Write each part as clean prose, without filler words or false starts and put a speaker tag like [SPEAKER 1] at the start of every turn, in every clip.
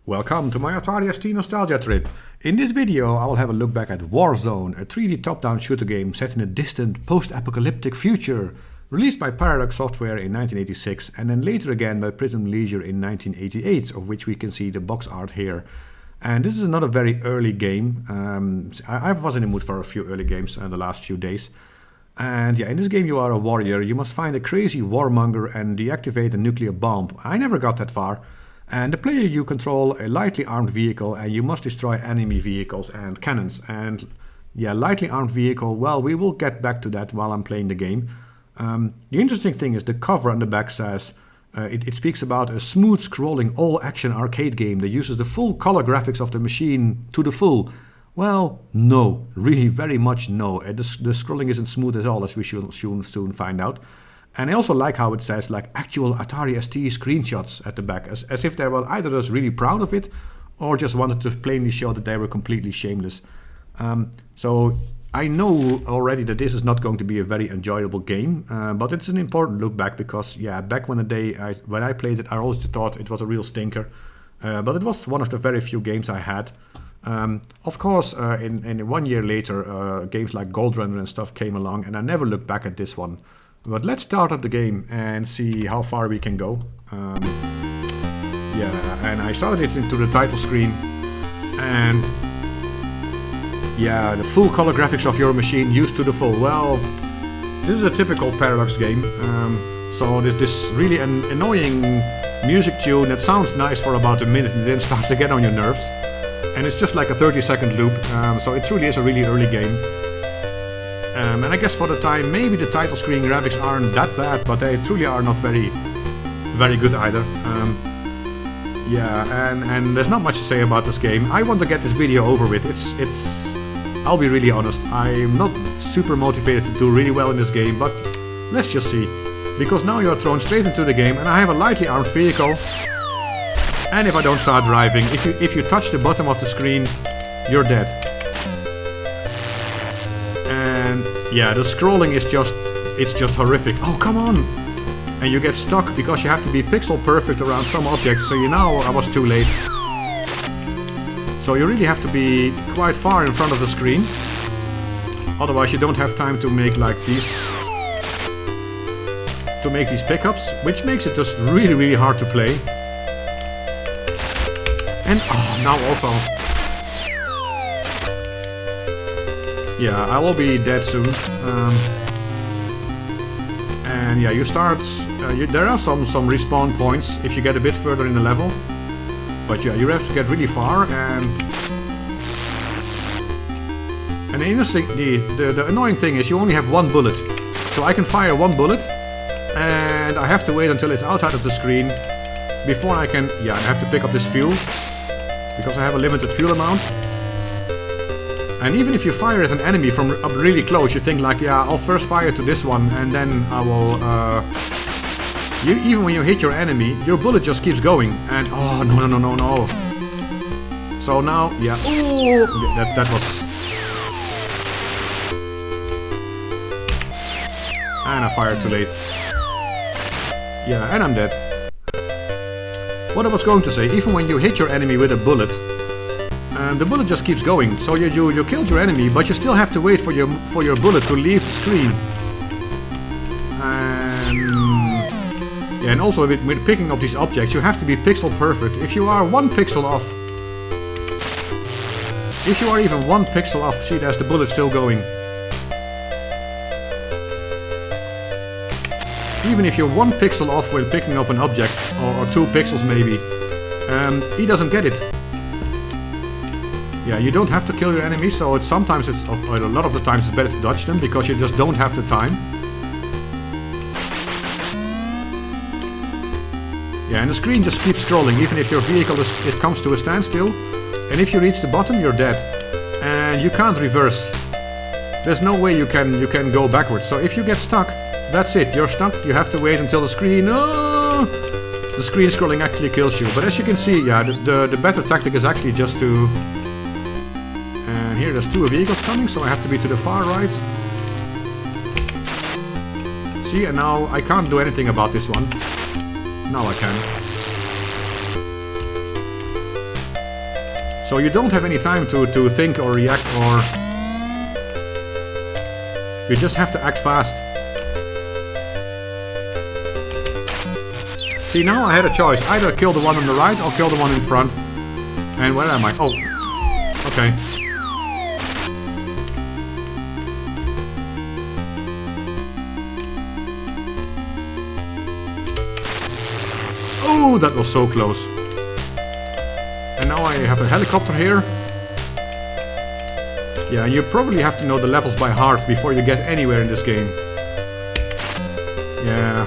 [SPEAKER 1] Welcome to my Atari ST nostalgia trip. In this video I will have a look back at Warzone, a 3D top-down shooter game set in a distant post-apocalyptic future, released by Paradox Software in 1986 and then later again by Prism Leisure in 1988, of which we can see the box art here. And this is another very early game. I was in the mood for a few early games the last few days. And yeah, in this game you are a warrior. You must find a crazy warmonger and deactivate a nuclear bomb. I never got that far. And the player, you control a lightly armed vehicle and you must destroy enemy vehicles and cannons. And yeah, lightly armed vehicle, well, we will get back to that while I'm playing the game. The interesting thing is the cover on the back says, it speaks about a smooth scrolling all-action arcade game that uses the full color graphics of the machine to the full. Well, no, really very much no. The scrolling isn't smooth at all, as we should soon find out. And I also like how it says like actual Atari ST screenshots at the back, as if they were either just really proud of it or just wanted to plainly show that they were completely shameless. So I know already that this is not going to be a very enjoyable game, but it's an important look back because yeah, back when I played it, I always thought it was a real stinker, but it was one of the very few games I had. Of course, in 1 year later, games like Gold Runner and stuff came along, and I never looked back at this one. But let's start up the game and see how far we can go. Yeah, and I started it into the title screen, and yeah, the full color graphics of your machine used to the full. Well, this is a typical Paradox game. So there's this really annoying music tune that sounds nice for about a minute and then starts to get on your nerves. And it's just like a 30-second loop, so it truly is a really early game. And I guess for the time, maybe the title screen graphics aren't that bad, but they truly are not very good either. Yeah, and there's not much to say about this game. I want to get this video over with. I'll be really honest, I'm not super motivated to do really well in this game, but let's just see. Because now you're thrown straight into the game, and I have a lightly armed vehicle. And if I don't start driving, if you touch the bottom of the screen, you're dead. And yeah, the scrolling is just horrific. Oh, come on! And you get stuck because you have to be pixel perfect around some objects, so I was too late. So you really have to be quite far in front of the screen. Otherwise you don't have time to make like these pickups, which makes it just really hard to play. And oh, now also. Yeah, I will be dead soon. And yeah, you start. There are some respawn points if you get a bit further in the level. But yeah, you have to get really far. And the interesting, the annoying thing is you only have one bullet. So I can fire one bullet, and I have to wait until it's outside of the screen before I can. Yeah, I have to pick up this fuel. Because I have a limited fuel amount. And even if you fire at an enemy from up really close, you think like, yeah, I'll first fire to this one and then I will... even when you hit your enemy, your bullet just keeps going. And oh, no. So now, yeah, oh, that was... And I fired too late. Yeah, and I'm dead. What I was going to say, even when you hit your enemy with a bullet, the bullet just keeps going. So you killed your enemy, but you still have to wait for your bullet to leave the screen. Yeah, and also with picking up these objects, you have to be pixel perfect. If you are 1 pixel off, if you are even 1 pixel off, see, there's the bullet still going. Even if you're 1 pixel off when picking up an object, or 2 pixels maybe, he doesn't get it. Yeah, you don't have to kill your enemies, so sometimes a lot of the times it's better to dodge them, because you just don't have the time. Yeah, and the screen just keeps scrolling, even if your vehicle it comes to a standstill. And if you reach the bottom, you're dead. And you can't reverse. There's no way you can go backwards, so if you get stuck, that's it, you're stuck, you have to wait until the screen... Oh, the screen scrolling actually kills you. But as you can see, yeah, the better tactic is actually just to... And here there's 2 vehicles coming, so I have to be to the far right. See, and now I can't do anything about this one. Now I can. So you don't have any time to think or react, or you just have to act fast. See, now I had a choice. Either kill the one on the right or kill the one in front. And where am I? Oh, okay. Oh, that was so close. And now I have a helicopter here. Yeah, you probably have to know the levels by heart before you get anywhere in this game. Yeah.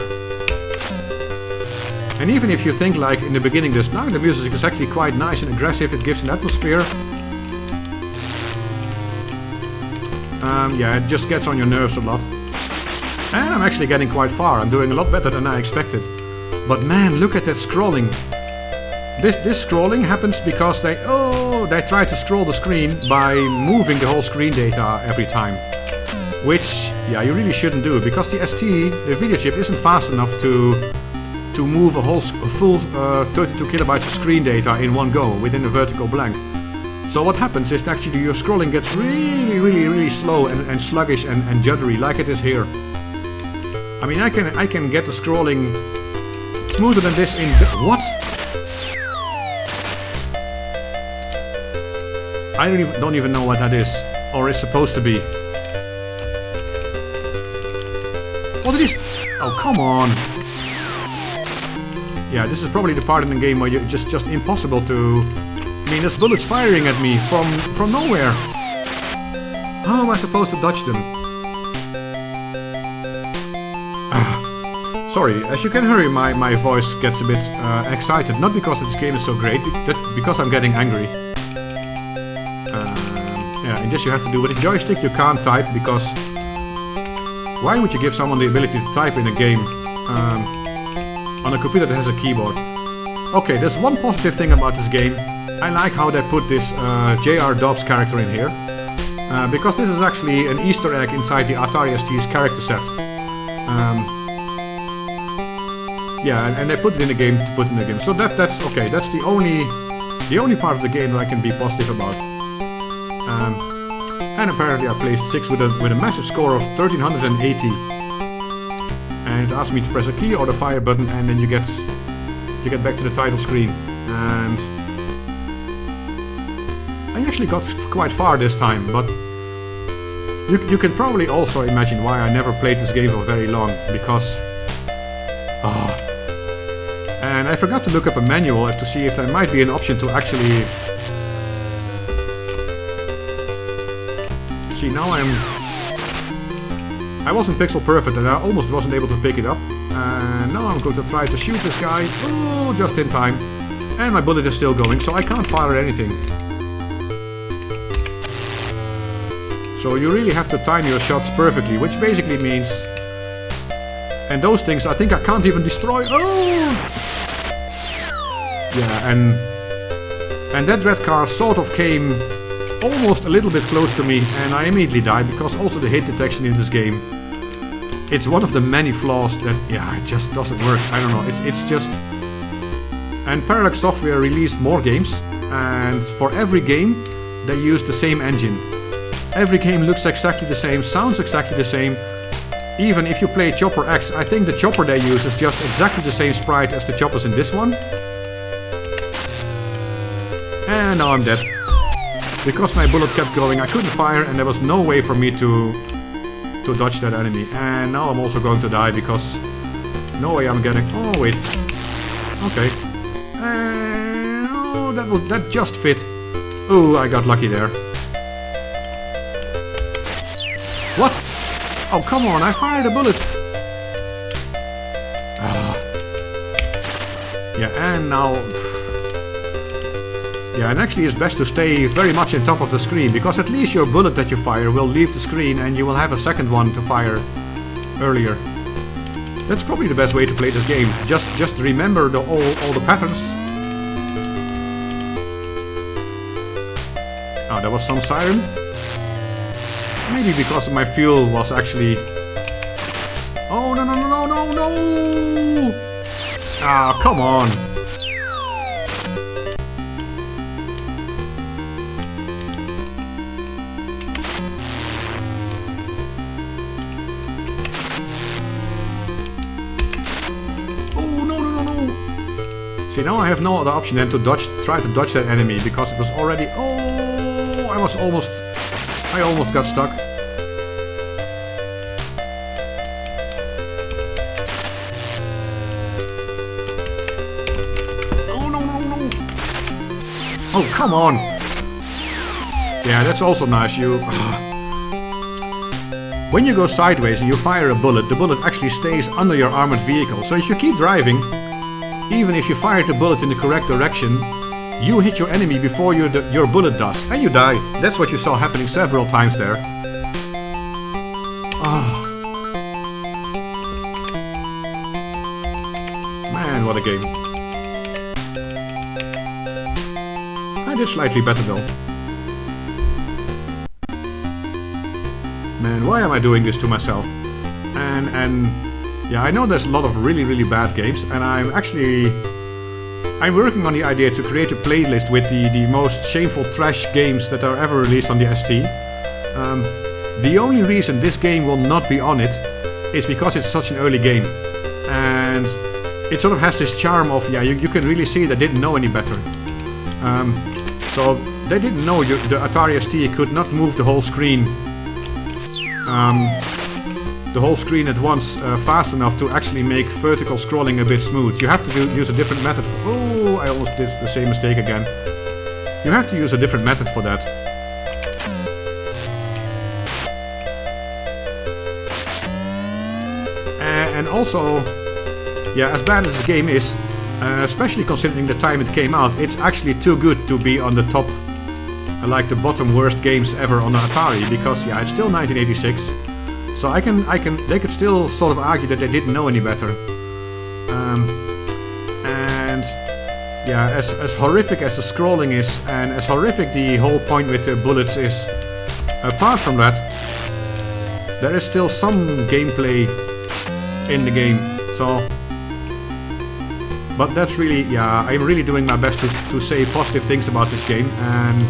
[SPEAKER 1] And even if you think like in the beginning this now the music is actually quite nice and aggressive, it gives an atmosphere. Yeah, it just gets on your nerves a lot. And I'm actually getting quite far. I'm doing a lot better than I expected. But man, look at that scrolling. This scrolling happens because they try to scroll the screen by moving the whole screen data every time. Which, yeah, you really shouldn't do, because the ST, the video chip, isn't fast enough to move a full 32 kilobytes of screen data in one go within a vertical blank. So what happens is that actually your scrolling gets really slow and sluggish and juddery, like it is here. I mean, I can get the scrolling smoother than this in... What? I don't even know what that is, or is supposed to be. What did he... Oh, come on. Yeah, this is probably the part in the game where it's just impossible to... I mean, there's bullets firing at me from nowhere. How am I supposed to dodge them? Sorry, as you can hear, my voice gets a bit excited. Not because this game is so great, but because I'm getting angry. Yeah, and this you have to do with a joystick. You can't type because... Why would you give someone the ability to type in a game on a computer that has a keyboard? Okay, there's one positive thing about this game. I like how they put this J.R. Dobbs character in here. Because this is actually an Easter egg inside the Atari ST's character set. Yeah, and they put it in the game to put in the game. So that's okay. That's the only part of the game that I can be positive about. And apparently I placed 6 with a massive score of 1380. And it asked me to press a key or the fire button, and then you get back to the title screen. And I actually got quite far this time, but you can probably also imagine why I never played this game for very long, because and I forgot to look up a manual to see if there might be an option to actually... See, now I wasn't pixel perfect and I almost wasn't able to pick it up. And now I'm going to try to shoot this guy. Oh, just in time. And my bullet is still going, so I can't fire at anything. So you really have to time your shots perfectly, which basically means... And those things I think I can't even destroy. Oh! Yeah, and that red car sort of came almost a little bit close to me, and I immediately died, because also the hit detection in this game, it's one of the many flaws that, yeah, it just doesn't work. I don't know, it's just... And Parallax Software released more games, and for every game they use the same engine. Every game looks exactly the same, sounds exactly the same. Even if you play Chopper X, I think the chopper they use is just exactly the same sprite as the choppers in this one. And now I'm dead. Because my bullet kept going, I couldn't fire, and there was no way for me to dodge that enemy. And now I'm also going to die, because no way I'm getting... Oh, wait. Okay. And... Oh, that just fit. Oh, I got lucky there. What? Oh, come on, I fired a bullet! Yeah, and now... Yeah, and actually it's best to stay very much on top of the screen, because at least your bullet that you fire will leave the screen and you will have a second one to fire earlier. That's probably the best way to play this game. Just remember all the patterns. Oh, there was some siren. Maybe because my fuel was actually... Oh, no! Ah, come on! now I have no other option than to try to dodge that enemy, because it was already... Oh, I almost got stuck. Oh, no. Oh, come on. Yeah, that's also nice. When you go sideways and you fire a bullet, the bullet actually stays under your armored vehicle. So if you keep driving, even if you fire the bullet in the correct direction, you hit your enemy before your bullet does, and you die. That's what you saw happening several times there. Oh. Man, what a game. I did slightly better though. Man, why am I doing this to myself? And yeah, I know there's a lot of really bad games, and I'm working on the idea to create a playlist with the most shameful trash games that are ever released on the ST. The only reason this game will not be on it is because it's such an early game, and it sort of has this charm of, yeah, you can really see they didn't know any better. So they didn't know the Atari ST could not move the whole screen at once fast enough to actually make vertical scrolling a bit smooth. You have to use a different method. Oh, I almost did the same mistake again. You have to use a different method for that. And also, yeah, as bad as this game is, especially considering the time it came out, it's actually too good to be on the top, like the bottom worst games ever on the Atari, because yeah, it's still 1986. So they could still sort of argue that they didn't know any better. And yeah, as horrific as the scrolling is, and as horrific the whole point with the bullets is, apart from that, there is still some gameplay in the game. So, but that's really, yeah, I'm really doing my best to say positive things about this game, and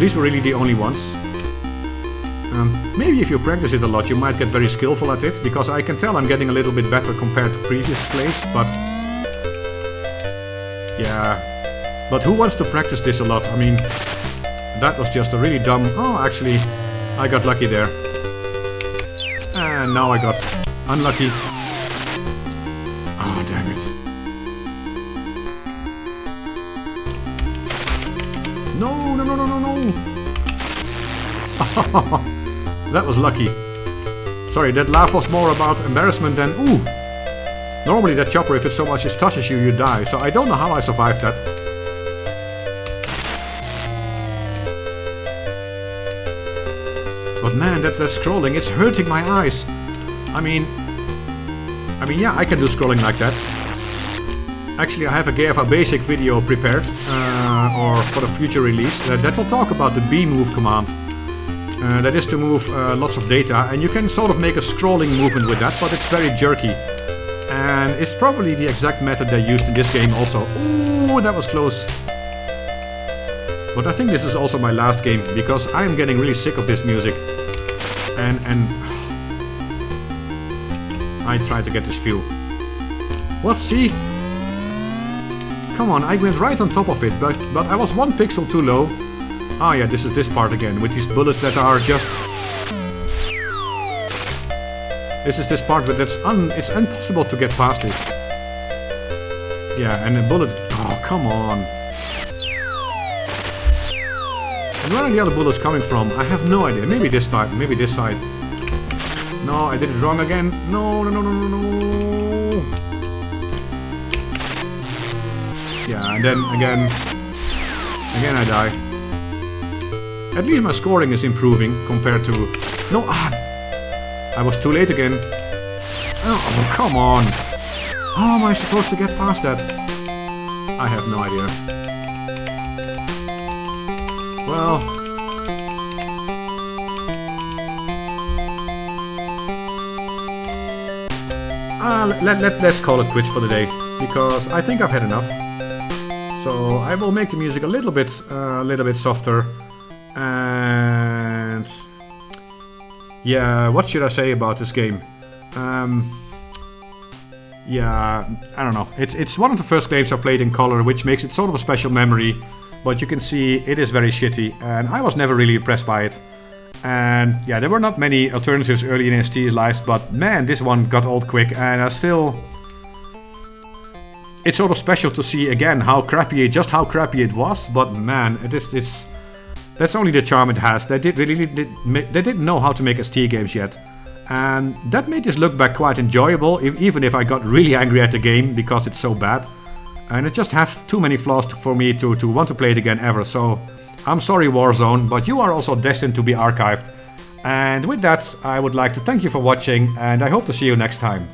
[SPEAKER 1] these were really the only ones. Maybe if you practice it a lot, you might get very skillful at it, because I can tell I'm getting a little bit better compared to previous plays, but yeah. But who wants to practice this a lot? I mean, that was just a really dumb... Oh, actually, I got lucky there. And now I got unlucky. Oh, damn it. No. That was lucky. Sorry, that laugh was more about embarrassment than... Ooh! Normally that chopper, if it so much as touches you, you die. So I don't know how I survived that. But man, that scrolling, it's hurting my eyes. I mean, yeah, I can do scrolling like that. Actually, I have a GFA Basic video prepared, or for the future release, that will talk about the B-move command. That is to move lots of data, and you can sort of make a scrolling movement with that, but it's very jerky. And it's probably the exact method they used in this game also. Ooh, that was close. But I think this is also my last game, because I am getting really sick of this music. And I try to get this view. What? See? Come on, I went right on top of it, but I was 1 pixel too low. Ah yeah, this is this part again, with these bullets that are just... This is this part, but it's impossible to get past it. Yeah, and the bullet... Oh, come on. And where are the other bullets coming from? I have no idea. Maybe this side, maybe this side. No, I did it wrong again. No. Yeah, and then again I die. At least my scoring is improving compared to... No, I was too late again. Oh, come on. How am I supposed to get past that? I have no idea. Well... let's call it quits for the day, because I think I've had enough. So I will make the music a little bit softer. And yeah, what should I say about this game? yeah, I don't know. It's one of the first games I played in color, which makes it sort of a special memory. But you can see it is very shitty, and I was never really impressed by it. And yeah, there were not many alternatives early in ST's lives, but man, this one got old quick, and I still... It's sort of special to see again how crappy it was, but man, it's that's only the charm it has. They didn't know how to make ST games yet. And that made this look back quite enjoyable, even if I got really angry at the game because it's so bad. And it just has too many flaws for me to want to play it again ever. So I'm sorry, Warzone, but you are also destined to be archived. And with that, I would like to thank you for watching, and I hope to see you next time.